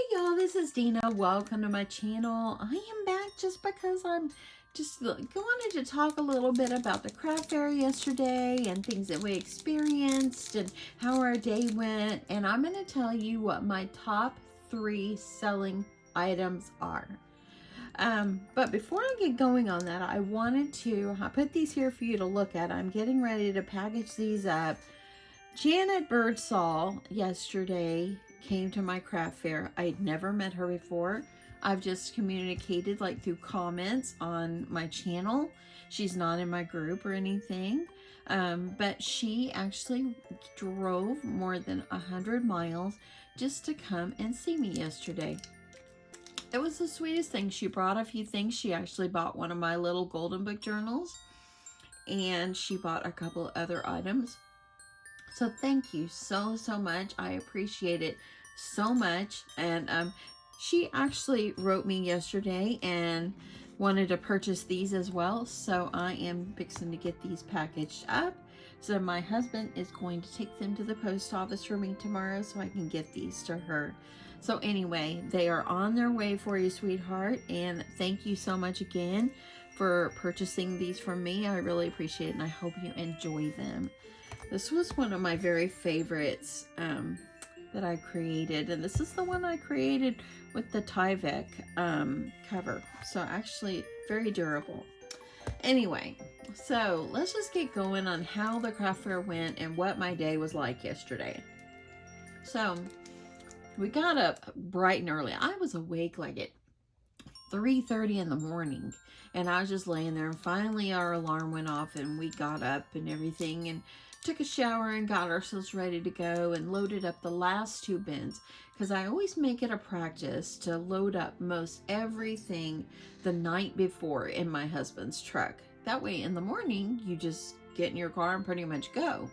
Hey y'all, this is Dina. Welcome to my channel. I am back just because I'm just wanted to talk a little bit about the craft fair yesterday and things that we experienced and how our day went. And I'm going to tell you what my top 3 selling items are. But before I get going on that, I wanted to put these here for you to look at. I'm getting ready to package these up. Janet Birdsall yesterday came to my craft fair. I'd never met her before. I've just communicated like through comments on my channel. She's not in my group or anything. But she actually drove more than 100 miles just to come and see me yesterday. It was the sweetest thing. She brought a few things. She actually bought one of my little Golden Book journals, and she bought a couple of other items. So thank you so much. I appreciate it so much. And she actually wrote me yesterday and wanted to purchase these as well. So I am fixing to get these packaged up. So my husband is going to take them to the post office for me tomorrow so I can get these to her. So anyway, they are on their way for you, sweetheart. And thank you so much again for purchasing these from me. I really appreciate it, and I hope you enjoy them. This was one of my very favorites that I created, and this is the one I created with the Tyvek cover. So actually very durable. Anyway, so let's just get going on how the craft fair went and what my day was like yesterday. So we got up bright and early. I was awake like at 3:30 in the morning, and I was just laying there, and finally our alarm went off and we got up and everything and took a shower and got ourselves ready to go and loaded up the last 2 bins, because I always make it a practice to load up most everything the night before in my husband's truck. That way in the morning you just get in your car and pretty much go.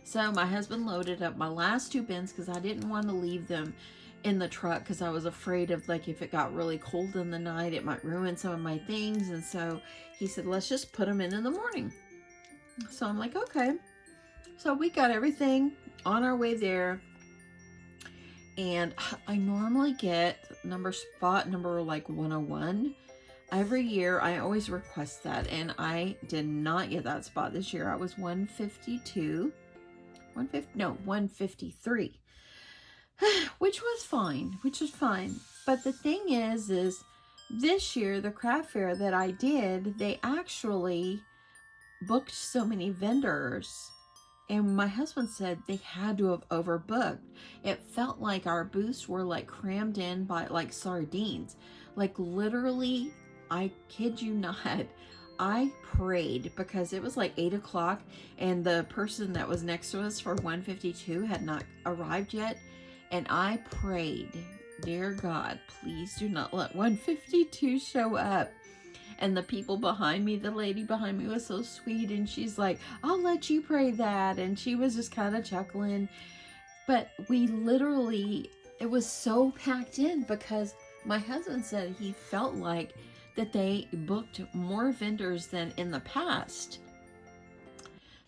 So my husband loaded up my last 2 bins because I didn't want to leave them in the truck because I was afraid of, like, if it got really cold in the night it might ruin some of my things. And so he said, let's just put them in the morning. So I'm like, okay. So we got everything on our way there, and I normally get spot number like 101 every year. I always request that, and I did not get that spot this year. I was 153, which was fine, But the thing is this year, the craft fair that I did, they actually booked so many vendors. And my husband said they had to have overbooked. It felt like our booths were like crammed in by like sardines. Like literally, I kid you not, I prayed because it was like 8 o'clock and the person that was next to us for 152 had not arrived yet. And I prayed, dear God, please do not let 152 show up. And the people behind me, the lady behind me was so sweet, and she's like, I'll let you pray that. And she was just kind of chuckling. But we literally, it was so packed in because my husband said he felt like that they booked more vendors than in the past.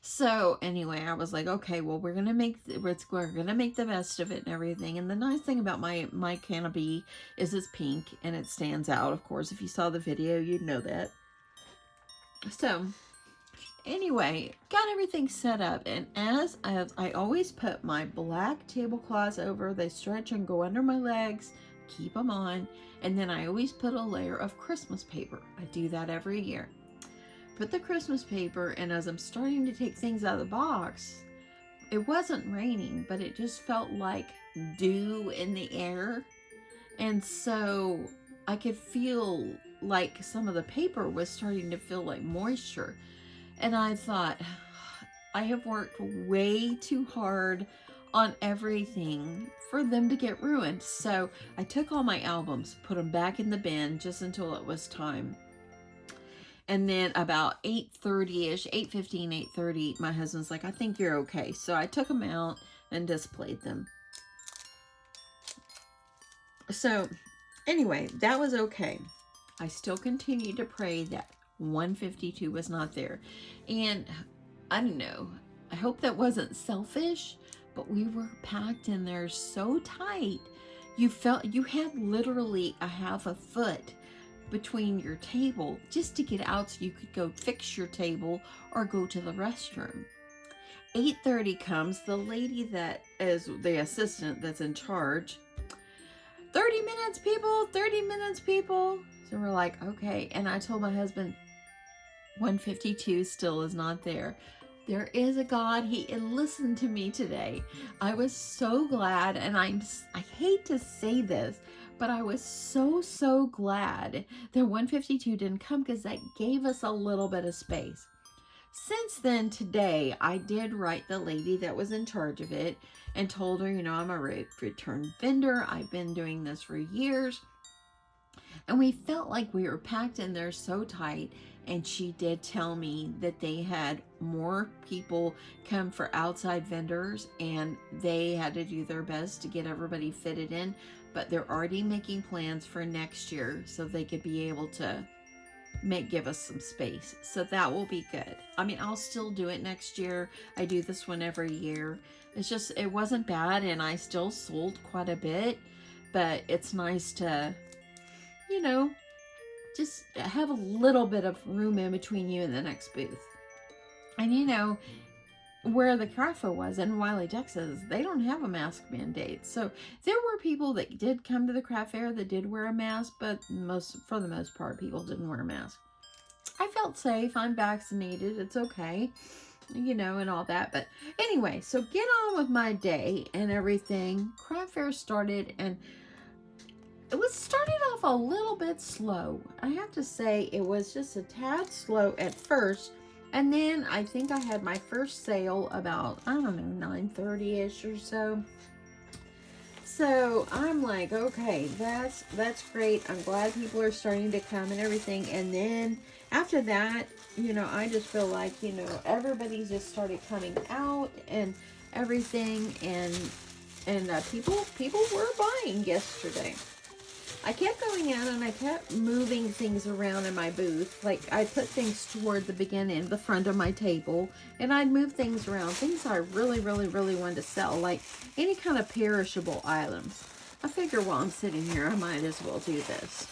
So anyway, I was like, okay, well, we're gonna make the best of it and everything. And the nice thing about my canopy is it's pink and it stands out. Of course, if you saw the video, you'd know that. So anyway, got everything set up, and as I always put my black tablecloths over, they stretch and go under my legs, keep them on, and then I always put a layer of Christmas paper. I do that every year. Put the Christmas paper, and as I'm starting to take things out of the box, it wasn't raining, but it just felt like dew in the air. And so I could feel like some of the paper was starting to feel like moisture. And I thought, I have worked way too hard on everything for them to get ruined. So I took all my albums, put them back in the bin just until it was time. And then about 8:30ish, 8:15, 8:30, my husband's like, I think you're okay. So I took them out and displayed them. So anyway, that was okay. I still continued to pray that 152 was not there. And I don't know, I hope that wasn't selfish, but we were packed in there so tight you had literally a half a foot between your table just to get out so you could go fix your table or go to the restroom. 8:30 comes, the lady that is the assistant that's in charge. 30 minutes, people, 30 minutes, people. So we're like, okay. And I told my husband, 152 still is not there. There is a God. He listened to me today. I was so glad, and I hate to say this, but I was so glad that 152 didn't come, because that gave us a little bit of space. Since then, today, I did write the lady that was in charge of it and told her, I'm a return vendor. I've been doing this for years. And we felt like we were packed in there so tight. And she did tell me that they had more people come for outside vendors, and they had to do their best to get everybody fitted in. But they're already making plans for next year so they could be able to give us some space. So that will be good. I mean, I'll still do it next year. I do this one every year. It's just, it wasn't bad, and I still sold quite a bit, but it's nice to, just have a little bit of room in between you and the next booth. And where the craft fair was in Wiley, Texas, they don't have a mask mandate. So there were people that did come to the craft fair that did wear a mask, but for the most part, people didn't wear a mask. I felt safe. I'm vaccinated. It's okay, and all that. But anyway, so get on with my day and everything. Craft fair started, and it was started off a little bit slow. I have to say, it was just a tad slow at first. And then I think I had my first sale about, 9:30-ish or so. So I'm like, okay, that's great. I'm glad people are starting to come and everything. And then after that, I just feel like, everybody's just started coming out and everything. And people were buying yesterday. I kept going out and I kept moving things around in my booth. Like, I put things toward the beginning, the front of my table, and I'd move things around. Things I really wanted to sell, like any kind of perishable items. I figure while I'm sitting here, I might as well do this.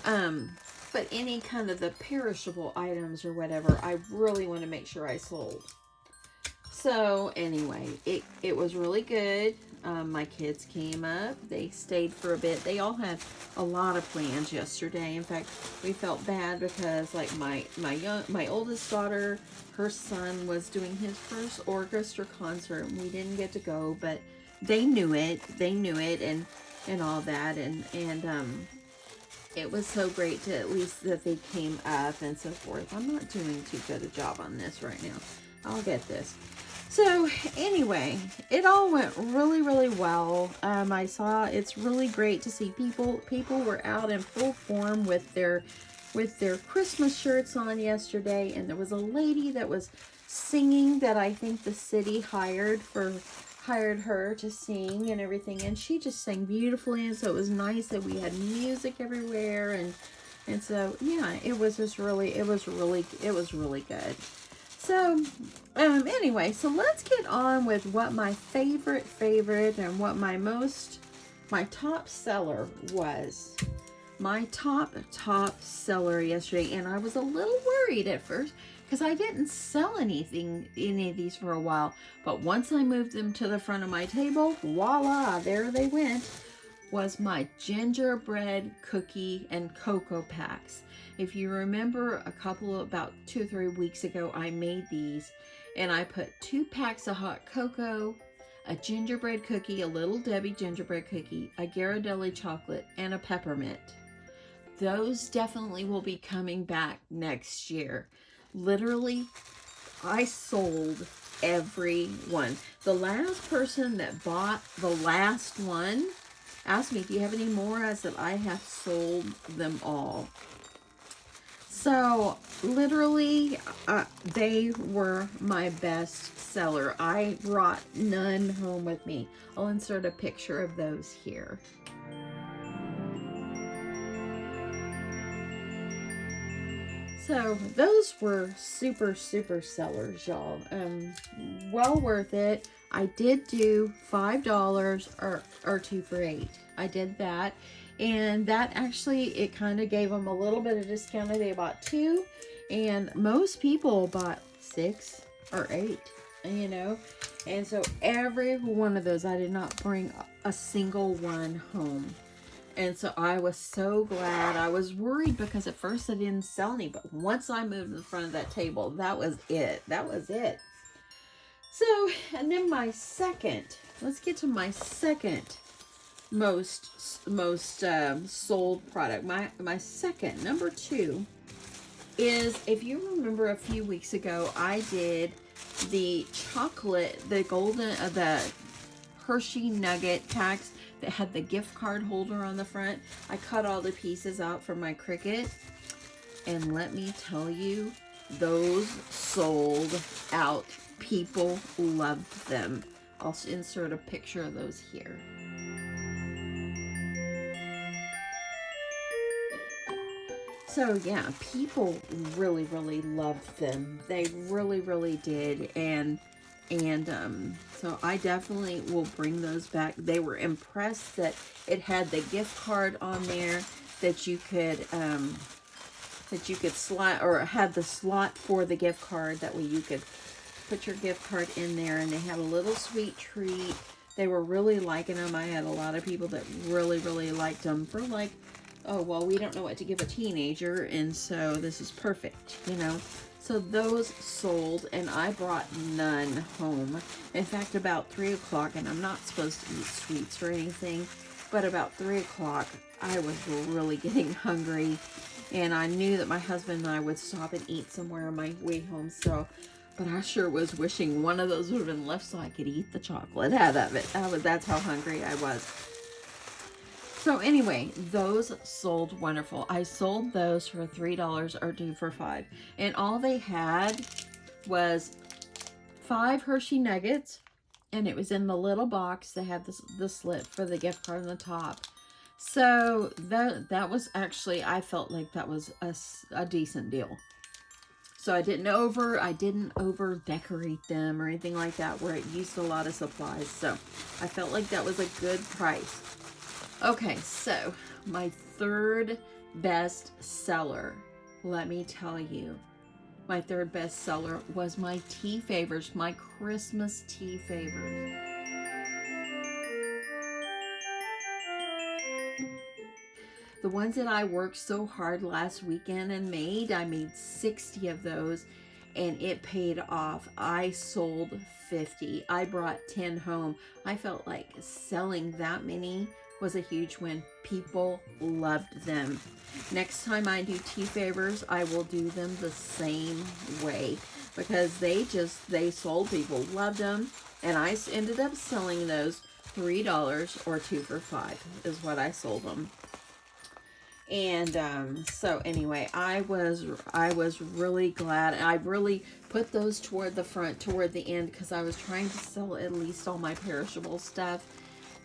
But any kind of the perishable items or whatever, I really want to make sure I sold. So anyway, it was really good. My kids came up. They stayed for a bit. They all had a lot of plans yesterday. In fact, we felt bad because, like, my oldest daughter, her son was doing his first orchestra concert, and we didn't get to go, but they knew it. They knew it, and all that, and it was so great to at least that they came up and so forth. I'm not doing too good a job on this right now. I'll get this. So anyway, it all went really well. I saw, it's really great to see people were out in full form with their Christmas shirts on yesterday, and there was a lady that was singing that I think the city hired her to sing and everything, and she just sang beautifully, and so it was nice that we had music everywhere, and so yeah, it was really good. So, anyway, so let's get on with what my favorite and what my top seller was. My top seller yesterday, and I was a little worried at first because I didn't sell any of these for a while. But once I moved them to the front of my table, voila, there they went, was my gingerbread cookie and cocoa packs. If you remember about 2 or 3 weeks ago, I made these, and I put 2 packs of hot cocoa, a gingerbread cookie, a Little Debbie gingerbread cookie, a Ghirardelli chocolate, and a peppermint. Those definitely will be coming back next year. Literally, I sold every one. The last person that bought the last one asked me, do you have any more? I said, I have sold them all. So literally, they were my best seller. I brought none home with me. I'll insert a picture of those here. So those were super, super sellers, y'all. Well worth it. I did do $5 or 2 for $8. I did that. And that actually, it kind of gave them a little bit of discount. They bought 2. And most people bought 6 or 8, you know. And so every one of those, I did not bring a single one home. And so I was so glad. I was worried because at first I didn't sell any, but once I moved in front of that table, that was it. That was it. So, and then my second, let's get to my second most sold product. My second, number 2, is, if you remember a few weeks ago, I did the chocolate, the Hershey Nugget packs that had the gift card holder on the front. I cut all the pieces out for my Cricut, and let me tell you, those sold out. People loved them. I'll insert a picture of those here. So yeah, people really, really loved them. They really, really did. And so I definitely will bring those back. They were impressed that it had the gift card on there, that you could slot, or had the slot for the gift card. That way you could put your gift card in there, and they had a little sweet treat. They were really liking them. I had a lot of people that really, really liked them for like, oh, well, we don't know what to give a teenager, and so this is perfect, you know. So those sold, and I brought none home. In fact, about 3 o'clock, and I'm not supposed to eat sweets or anything, but about 3 o'clock, I was really getting hungry, and I knew that my husband and I would stop and eat somewhere on my way home, so, but I sure was wishing one of those would have been left so I could eat the chocolate out of it. That's how hungry I was. So anyway, those sold wonderful. I sold those for $3 or 2 for $5. And all they had was 5 Hershey Nuggets. And it was in the little box. They had the slit for the gift card on the top. So that was actually, I felt like that was a decent deal. So I didn't over decorate them or anything like that, where it used a lot of supplies. So I felt like that was a good price. Okay, so my third best seller, let me tell you, my third best seller was my tea favors, my Christmas tea favors. The ones that I worked so hard last weekend and made, I made 60 of those, and it paid off. I sold 50. I brought 10 home. I felt like selling that many was a huge win. People loved them. Next time I do tea favors, I will do them the same way, because they sold. People loved them, and I ended up selling those $3 or 2 for $5 is what I sold them. And so anyway, I was really glad. I really put those toward the front, toward the end, because I was trying to sell at least all my perishable stuff.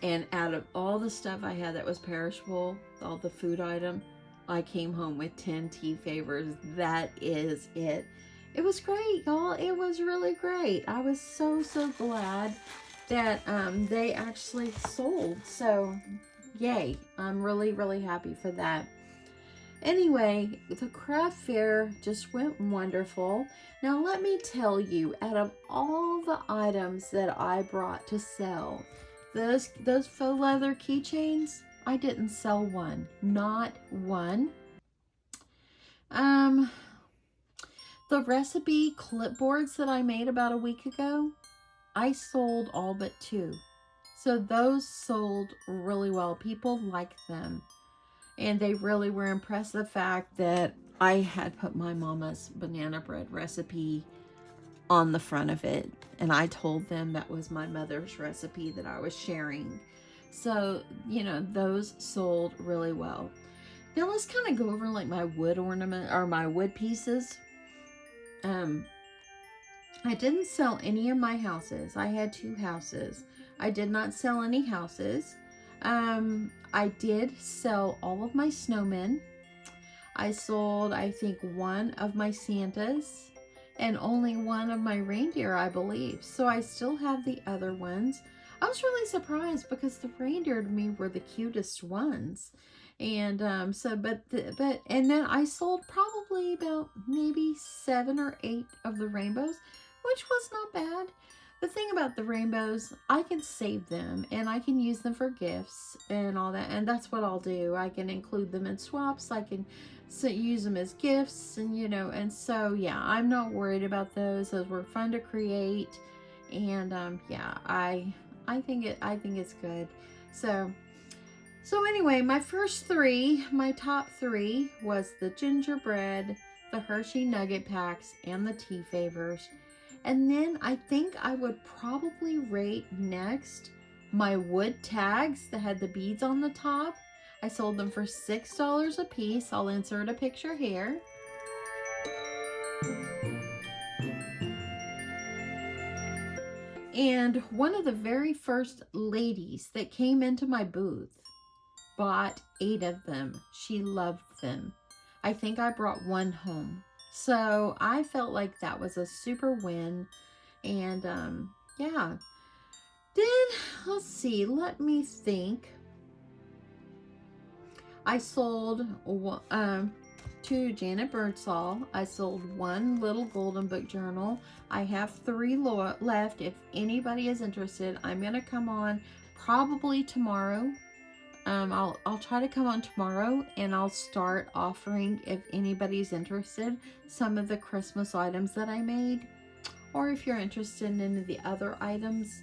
And out of all the stuff I had that was perishable, all the food item, I came home with 10 tea favors. That is it. It was great, y'all. It was really great. I was so glad that they actually sold. So yay. I'm really happy for that. Anyway, the craft fair just went wonderful. Now let me tell you, out of all the items that I brought to sell, those faux leather keychains, I didn't sell one. Not one. The recipe clipboards that I made about a week ago, I sold all but 2. So those sold really well. People liked them. And they really were impressed with the fact that I had put my mama's banana bread recipe on the front of it. And I told them that was my mother's recipe that I was sharing. So, you know, those sold really well. Now let's kind of go over like my wood ornament, or my wood pieces. I didn't sell any of my houses. I had 2 houses. I did not sell any houses. I did sell all of my snowmen. I sold, I think, one of my Santas and only one of my reindeer, I believe. So I still have the other ones. I was really surprised because the reindeer to me were the cutest ones. And and then I sold probably about maybe 7 or 8 of the rainbows, which was not bad. The thing about the rainbows, I can save them and I can use them for gifts and all that. And that's what I'll do. I can include them in swaps. I can use them as gifts, and and so yeah, I'm not worried about those. Those were fun to create, and yeah, I think it's good. So anyway, my top three was the gingerbread, the Hershey Nugget Packs, and the Tea Favors. And then I think I would probably rate next my wood tags that had the beads on the top. I sold them for $6 a piece. I'll insert a picture here. And one of the very first ladies that came into my booth bought 8 of them. She loved them. I think I brought one home. So I felt like that was a super win. And yeah. Then, let's see, let me think. I sold to Janet Birdsall. I sold 1 little golden book journal. I have 3 left. If anybody is interested, I'm going to come on probably tomorrow. I'll try to come on tomorrow, and I'll start offering, if anybody's interested, some of the Christmas items that I made, or if you're interested in any of the other items.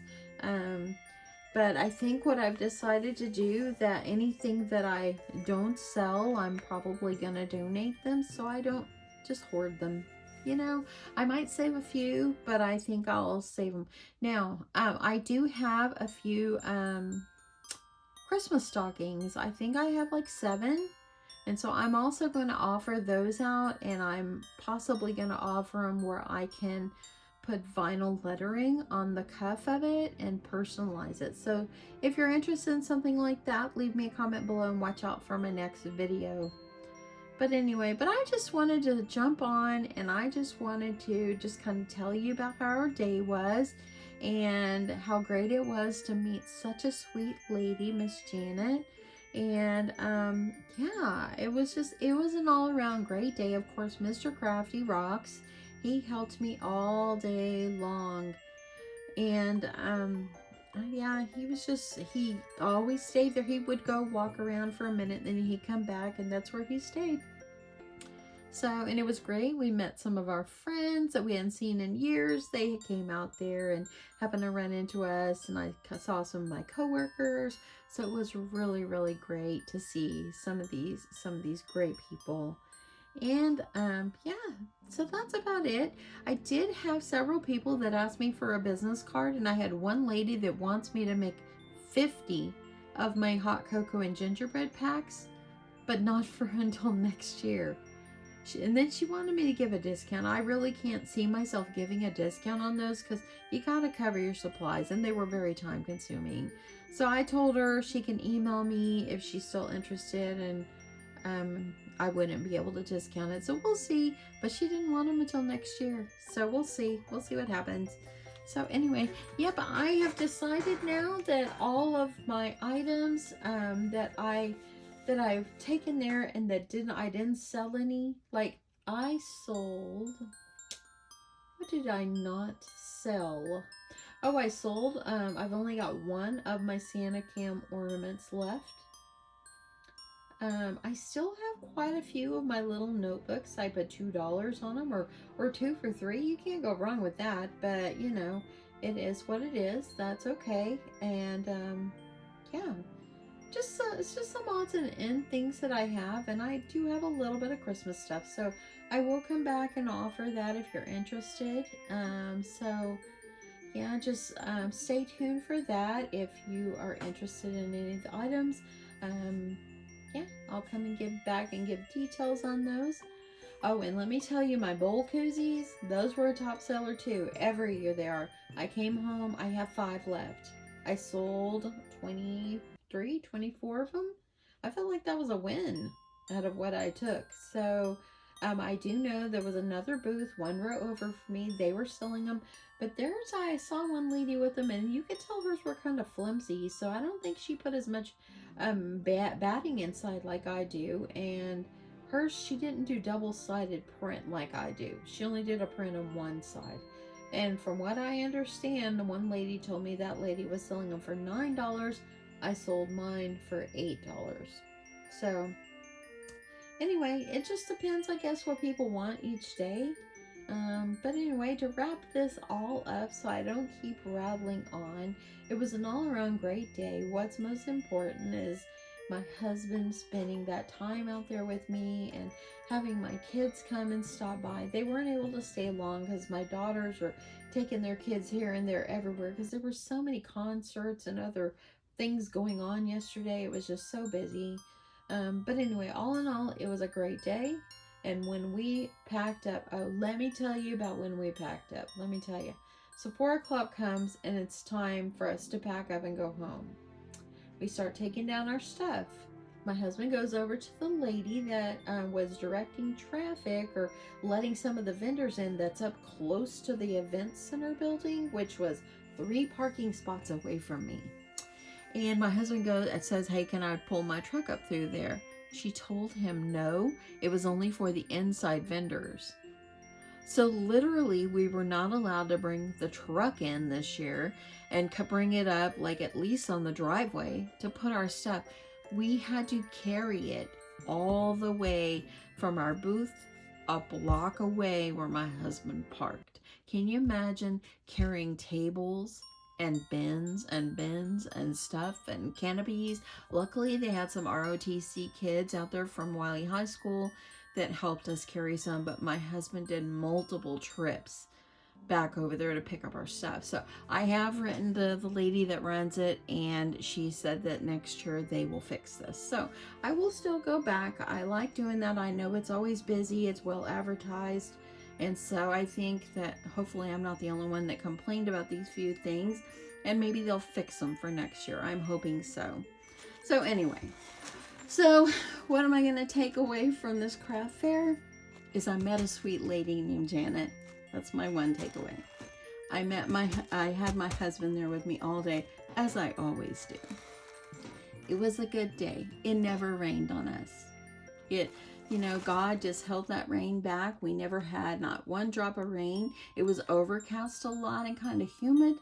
But I think what I've decided to do, that anything that I don't sell, I'm probably gonna donate them, so I don't just hoard them. I might save a few, but I think I'll save them. Now, I do have a few Christmas stockings. I think I have like 7. And so I'm also going to offer those out, and I'm possibly going to offer them where I can put vinyl lettering on the cuff of it and personalize it. So if you're interested in something like that, leave me a comment below and watch out for my next video. But anyway, I just wanted to jump on, and I just wanted to just kind of tell you about how our day was and how great it was to meet such a sweet lady, Miss Janet. And yeah, it was an all-around great day. Of course, Mr. Crafty rocks. He helped me all day long. And yeah, he always stayed there. He would go walk around for a minute, then he'd come back, and that's where he stayed. So, and it was great. We met some of our friends that we hadn't seen in years. They came out there and happened to run into us, and I saw some of my coworkers. So it was really, really great to see some of these great people. And yeah, so that's about it. I did have several people that asked me for a business card, and I had one lady that wants me to make 50 of my hot cocoa and gingerbread packs, but not for until next year. And then she wanted me to give a discount. I really can't see myself giving a discount on those because you gotta cover your supplies, and they were very time consuming. So I told her she can email me if she's still interested, and I wouldn't be able to discount it. So we'll see. But she didn't want them until next year. So we'll see. We'll see what happens. So anyway, yep, I have decided now that all of my items that I've taken there and that I didn't sell any. Like, I sold, what did I not sell? Oh, I sold, I've only got 1 of my Santa Cam ornaments left. I still have quite a few of my little notebooks. I put $2 on them, or 2 for $3. You can't go wrong with that, but it is what it is. That's okay. And yeah, it's just some odds and end things that I have, and I do have a little bit of Christmas stuff, so I will come back and offer that if you're interested. So yeah, just stay tuned for that if you are interested in any of the items. Yeah, I'll come and give details on those. Oh, and let me tell you, my bowl koozies, those were a top seller too. Every year they are. I came home, I have 5 left. I sold 23, 24 of them. I felt like that was a win. out of what I took. So I do know there was another booth one row over from me. They were selling them, but theirs, I saw one lady with them, and you could tell hers were kind of flimsy. So I don't think she put as much batting inside like I do. And hers, she didn't do double-sided print like I do. She only did a print on one side. And from what I understand, the one lady told me that lady was selling them for $9. I sold mine for $8. So anyway, it just depends, I guess, what people want each day. But anyway, to wrap this all up so I don't keep rattling on, it was an all-around great day. What's most important is my husband spending that time out there with me and having my kids come and stop by. They weren't able to stay long because my daughters were taking their kids here and there everywhere because there were so many concerts and other things going on yesterday. It was just so busy. But anyway, all in all, it was a great day. And when we packed up, oh, let me tell you about when we packed up. Let me tell you. So 4 o'clock comes and it's time for us to pack up and go home. We start taking down our stuff. My husband goes over to the lady that was directing traffic or letting some of the vendors in that's up close to the event center building, which was 3 parking spots away from me. And my husband goes and says, hey, can I pull my truck up through there? She told him no, it was only for the inside vendors. So literally we were not allowed to bring the truck in this year and bring it up like at least on the driveway to put our stuff. We had to carry it all the way from our booth a block away where my husband parked. Can you imagine carrying tables and bins and stuff and canopies? Luckily, they had some ROTC kids out there from Wiley High School that helped us carry some, but my husband did multiple trips back over there to pick up our stuff. So I have written to the lady that runs it, and she said that next year they will fix this. So I will still go back. I like doing that. I know it's always busy. It's well advertised. And so I think that hopefully I'm not the only one that complained about these few things, and maybe they'll fix them for next year. I'm hoping so. So anyway, so what am I going to take away from this craft fair is I met a sweet lady named Janet. That's my one takeaway. I had my husband there with me all day, as I always do. It was a good day. It never rained on us. You know, God just held that rain back. We never had not one drop of rain. It was overcast a lot and kind of humid,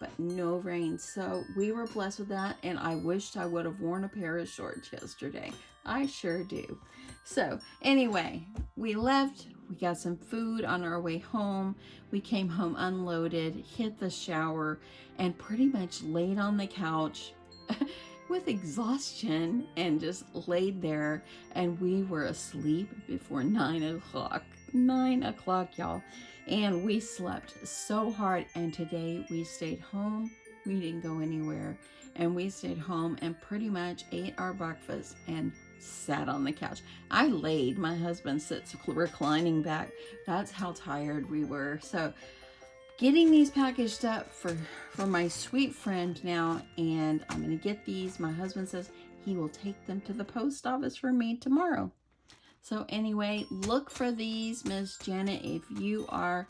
but no rain. So we were blessed with that, and I wished I would have worn a pair of shorts yesterday. I sure do. So anyway, we left. We got some food on our way home. We came home unloaded, hit the shower, and pretty much laid on the couch with exhaustion and just laid there, and we were asleep before 9 o'clock. 9 o'clock, y'all. And we slept so hard, and today we stayed home. We didn't go anywhere, and we stayed home and pretty much ate our breakfast and sat on the couch. I laid, my husband sits reclining back. That's how tired we were. So getting these packaged up for my sweet friend now, and I'm going to get these. My husband says he will take them to the post office for me tomorrow. So anyway, look for these, Miss Janet. If you are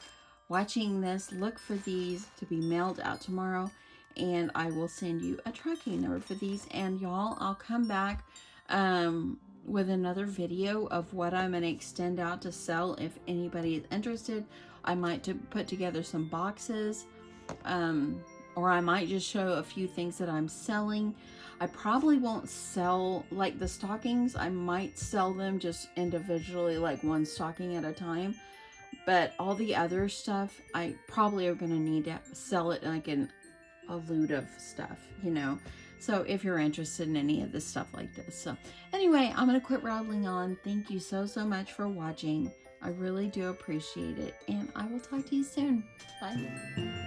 watching this, look for these to be mailed out tomorrow, and I will send you a tracking number for these. And y'all, I'll come back with another video of what I'm going to extend out to sell if anybody is interested. I might put together some boxes, or I might just show a few things that I'm selling. I probably won't sell like the stockings. I might sell them just individually, like one stocking at a time. But all the other stuff, I probably are going to need to sell it like in a loot of stuff, you know. So if you're interested in any of this stuff like this. So anyway, I'm going to quit rattling on. Thank you so much for watching. I really do appreciate it. And I will talk to you soon. Bye.